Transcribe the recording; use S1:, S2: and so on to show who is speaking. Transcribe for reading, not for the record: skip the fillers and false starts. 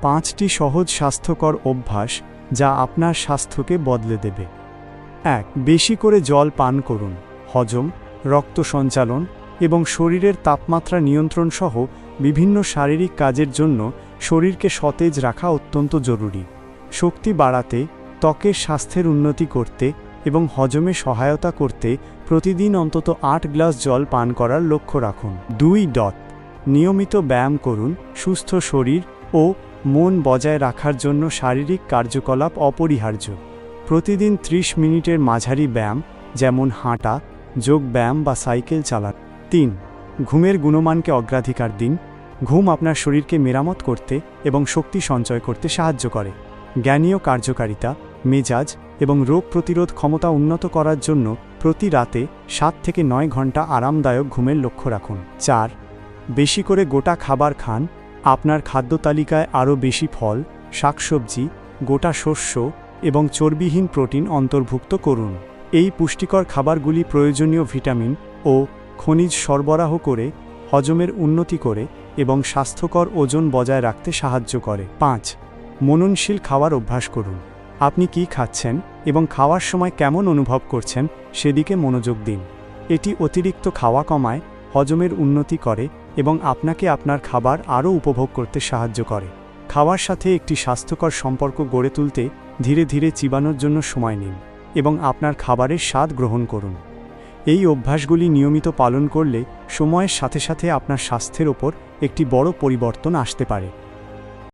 S1: 5টি সহজ স্বাস্থ্যকর অভ্যাস যা আপনার স্বাস্থ্যকে বদলে দেবে। 1. বেশি করে জল পান করুন। হজম, রক্ত সঞ্চালন এবং শরীরের তাপমাত্রা নিয়ন্ত্রণ সহ বিভিন্ন শারীরিক কাজের জন্য শরীরকে সতেজ রাখা অত্যন্ত জরুরি। শক্তি বাড়াতে, ত্বকের স্বাস্থ্যের উন্নতি করতে এবং হজমে সহায়তা করতে প্রতিদিন অন্তত 8 গ্লাস জল পান করার লক্ষ্য রাখুন। 2. নিয়মিত ব্যায়াম করুন। সুস্থ শরীর ও মন বজায় রাখার জন্য শারীরিক কার্যকলাপ অপরিহার্য। প্রতিদিন 30 মিনিটের মাঝারি ব্যায়াম, যেমন হাঁটা, যোগ ব্যায়াম বা সাইকেল চালান। 3. ঘুমের গুণমানকে অগ্রাধিকার দিন। ঘুম আপনার শরীরকে মেরামত করতে এবং শক্তি সঞ্চয় করতে সাহায্য করে। জ্ঞানীয় কার্যকারিতা, মেজাজ এবং রোগ প্রতিরোধ ক্ষমতা উন্নত করার জন্য প্রতি রাতে 7 থেকে 9 ঘন্টা আরামদায়ক ঘুমের লক্ষ্য রাখুন। 4. বেশি করে গোটা খাবার খান। আপনার খাদ্য তালিকায় আরও বেশি ফল, শাকসবজি, গোটা শস্য এবং চর্বিহীন প্রোটিন অন্তর্ভুক্ত করুন। এই পুষ্টিকর খাবারগুলি প্রয়োজনীয় ভিটামিন ও খনিজ সরবরাহ করে, হজমের উন্নতি করে এবং স্বাস্থ্যকর ওজন বজায় রাখতে সাহায্য করে। 5. মননশীল খাওয়ার অভ্যাস করুন। আপনি কি খাচ্ছেন এবং খাওয়ার সময় কেমন অনুভব করছেন সেদিকে মনোযোগ দিন। এটি অতিরিক্ত খাওয়া কমায়, হজমের উন্নতি করে এবং আপনাকে আপনার খাবার আরও উপভোগ করতে সাহায্য করে। খাওয়ার সাথে একটি স্বাস্থ্যকর সম্পর্ক গড়ে তুলতে ধীরে ধীরে চিবানোর জন্য সময় নিন এবং আপনার খাবারের স্বাদ গ্রহণ করুন। এই অভ্যাসগুলি নিয়মিত পালন করলে সময়ের সাথে সাথে আপনার স্বাস্থ্যের ওপর একটি বড় পরিবর্তন আসতে পারে।